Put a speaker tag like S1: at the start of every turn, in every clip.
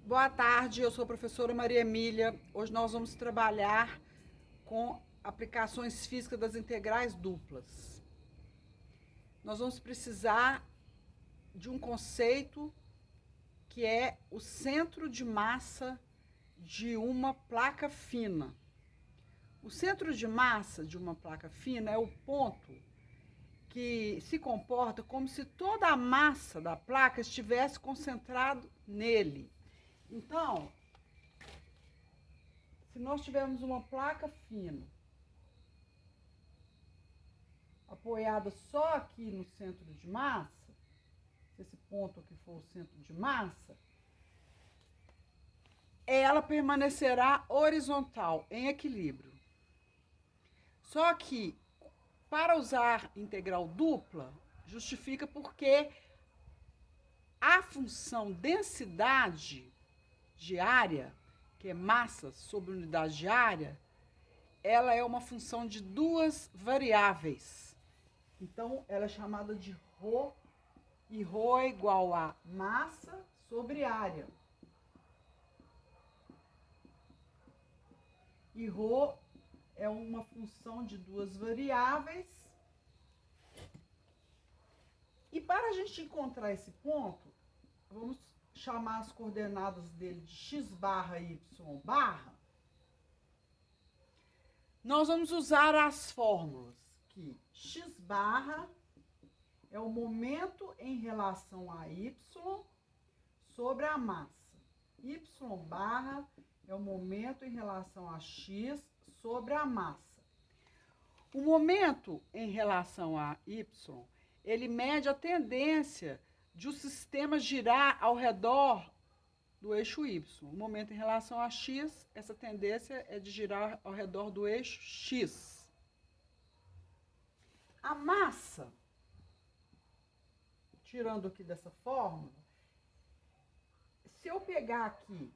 S1: Boa tarde, eu sou a professora Maria Emília. Hoje nós vamos trabalhar com aplicações físicas das integrais duplas. Nós vamos precisar de um conceito que é o centro de massa de uma placa fina. O centro de massa de uma placa fina é o ponto que se comporta como se toda a massa da placa estivesse concentrado nele. Então, se nós tivermos uma placa fina apoiada só aqui no centro de massa, se esse ponto aqui for o centro de massa, ela permanecerá horizontal, em equilíbrio. Só que, para usar integral dupla, justifica porque a função densidade de área, que é massa sobre unidade de área, ela é uma função de duas variáveis. Então, ela é chamada de ρ, e ρ é igual a massa sobre área. E ρ é uma função de duas variáveis. E para a gente encontrar esse ponto, vamos chamar as coordenadas dele de x barra e y barra. Nós vamos usar as fórmulas que x barra é o momento em relação a y sobre a massa. Y barra é o momento em relação a x sobre a massa. O momento em relação a y, ele mede a tendência de o sistema girar ao redor do eixo y. O momento em relação a x, essa tendência é de girar ao redor do eixo x. A massa, tirando aqui dessa fórmula, se eu pegar aqui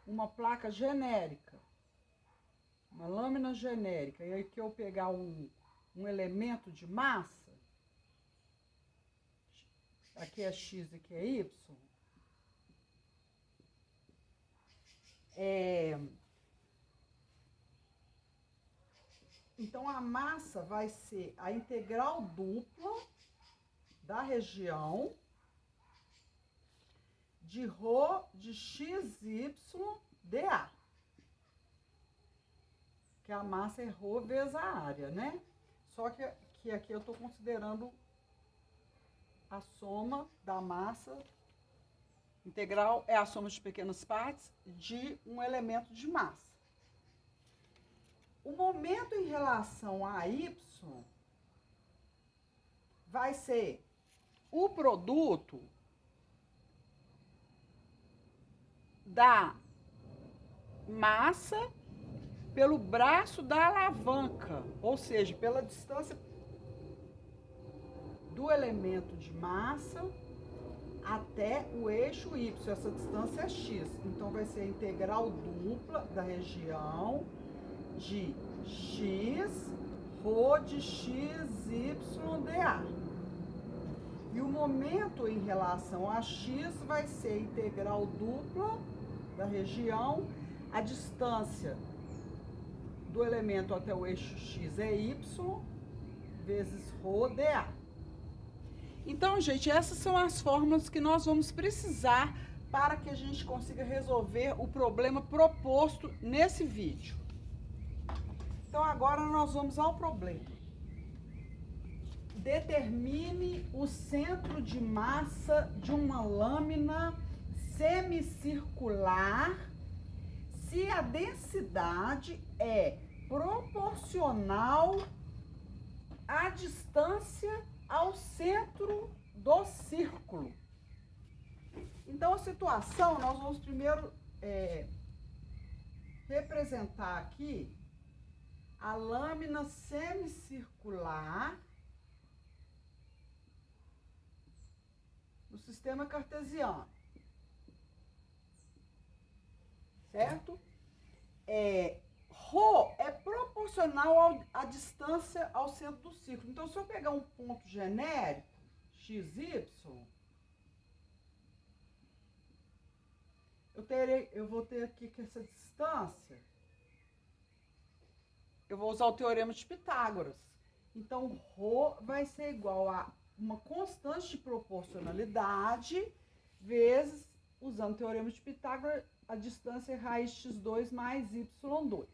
S1: uma placa genérica, uma lâmina genérica, e aqui eu pegar um elemento de massa, aqui é x e aqui é y, então a massa vai ser a integral dupla da região de ρ de xy dA. Que a massa é ρ vezes a área, né? Só que aqui eu estou considerando a soma da massa integral, é a soma de pequenas partes de um elemento de massa. O momento em relação a y vai ser o produto da massa pelo braço da alavanca, ou seja, pela distância do elemento de massa até o eixo y. Essa distância é x. Então, vai ser a integral dupla da região de x, ρ de xy dA. E o momento em relação a x vai ser a integral dupla da região, a distância do elemento até o eixo x é y, vezes ρ dA. Então, gente, essas são as fórmulas que nós vamos precisar para que a gente consiga resolver o problema proposto nesse vídeo. Então, agora nós vamos ao problema. Determine o centro de massa de uma lâmina semicircular se a densidade é proporcional à distância ao centro do círculo. Então, a situação, nós vamos primeiro representar aqui a lâmina semicircular no sistema cartesiano, certo? Rho é proporcional à distância ao centro do círculo. Então, se eu pegar um ponto genérico, XY, eu vou ter aqui que essa distância, eu vou usar o teorema de Pitágoras. Então, ρ vai ser igual a uma constante de proporcionalidade vezes, usando o teorema de Pitágoras, a distância é raiz de x2 mais y2.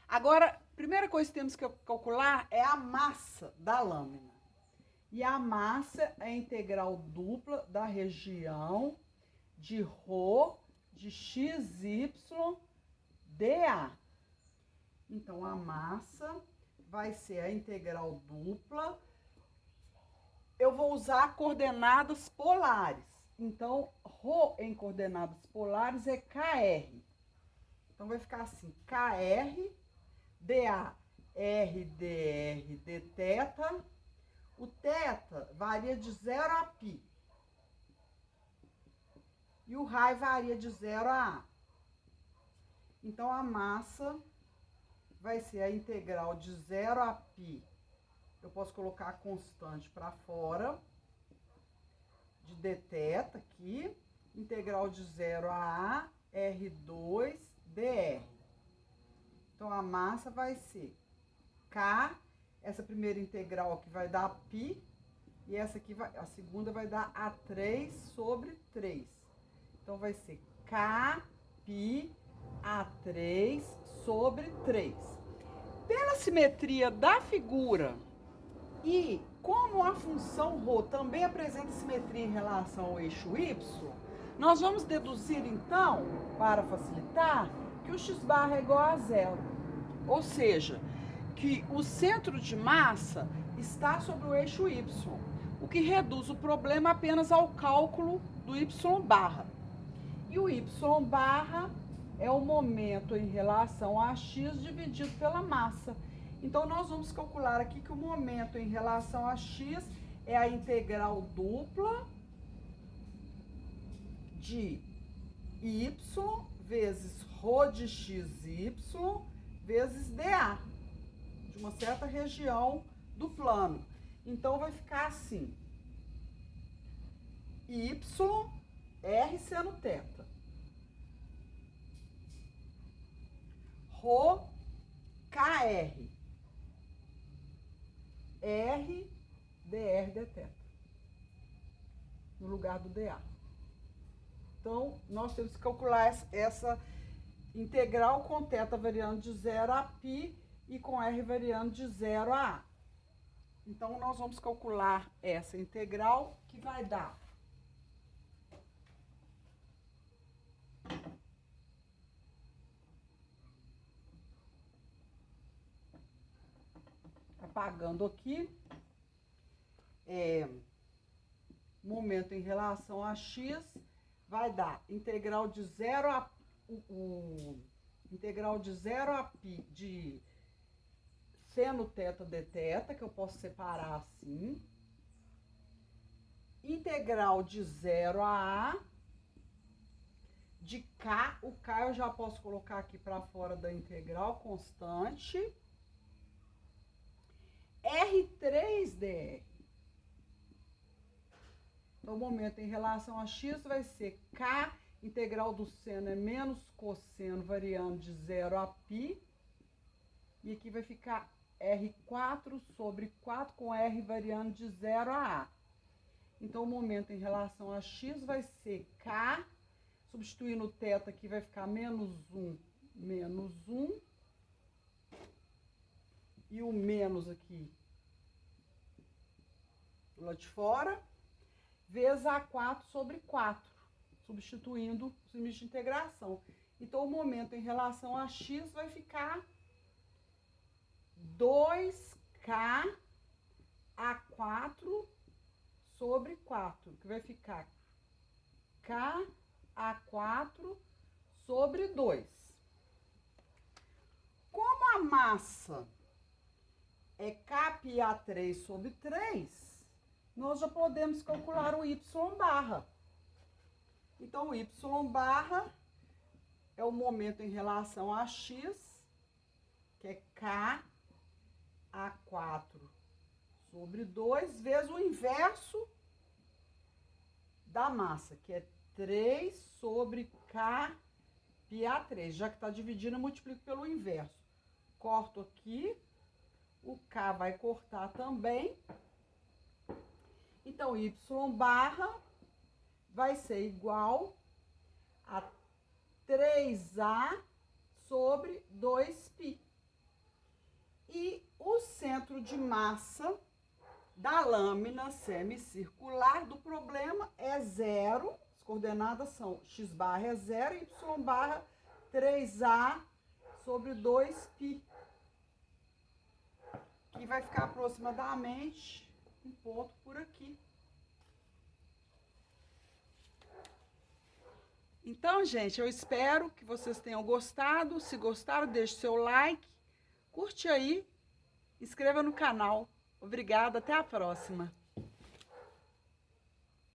S1: Agora, a primeira coisa que temos que calcular é a massa da lâmina. E a massa é a integral dupla da região de ρ de xy dA. Então, a massa vai ser a integral dupla. Eu vou usar coordenadas polares. Então, ρ em coordenadas polares é kr. Então, vai ficar assim, kr, dA, r dr dθ. O θ varia de 0 a π. E o raio varia de 0 a A. Então, a massa vai ser a integral de 0 a π. Eu posso colocar a constante para fora. De dθ aqui. Integral de 0 a A, R2 dr. Então, a massa vai ser K. Essa primeira integral aqui vai dar π. E essa aqui, a segunda vai dar A3 sobre 3. Então, vai ser K π A3 sobre 3. Pela simetria da figura e como a função ρ também apresenta simetria em relação ao eixo y, nós vamos deduzir, então, para facilitar, que o x-barra é igual a zero. Ou seja, que o centro de massa está sobre o eixo y, o que reduz o problema apenas ao cálculo do y-barra. E o y-barra é o momento em relação a x dividido pela massa. Então, nós vamos calcular aqui que o momento em relação a x é a integral dupla de y vezes ρ de xy vezes dA, de uma certa região do plano. Então, vai ficar assim, y, r seno θ, ρ, kr, r, dr dθ, no lugar do dA. Então, nós temos que calcular essa integral com θ variando de 0 a π e com r variando de 0 a A. Então, nós vamos calcular essa integral, que vai dar apagando aqui, momento em relação a x, vai dar integral de 0 a integral de 0 a π de seno θ dθ, que eu posso separar assim. Integral de 0 a A de K, o K eu já posso colocar aqui para fora da integral, constante. R3 dr. Então, o momento em relação a x vai ser K, integral do seno é menos cosseno variando de 0 a π. E aqui vai ficar R4 sobre 4 com R variando de 0 a A. Então, o momento em relação a x vai ser K, substituindo o θ aqui vai ficar menos 1. E o menos aqui do lado de fora, vezes A4 sobre 4, substituindo os limites de integração. Então, o momento em relação a x vai ficar 2K A4 sobre 4, que vai ficar K A4 sobre 2. Como a massa é Kπ A3 sobre 3, nós já podemos calcular o y-barra. Então, o y-barra é o momento em relação a x, que é K A4 sobre 2, vezes o inverso da massa, que é 3 sobre K pi A3. Já que está dividindo, eu multiplico pelo inverso. Corto aqui. O K vai cortar também. Então, Y barra vai ser igual a 3A sobre 2π. E o centro de massa da lâmina semicircular do problema é 0. As coordenadas são x barra é 0 e y barra 3A sobre 2π. Que vai ficar aproximadamente um ponto por aqui. Então, gente, eu espero que vocês tenham gostado. Se gostaram, deixe seu like, curte aí, inscreva no canal. Obrigada, até a próxima.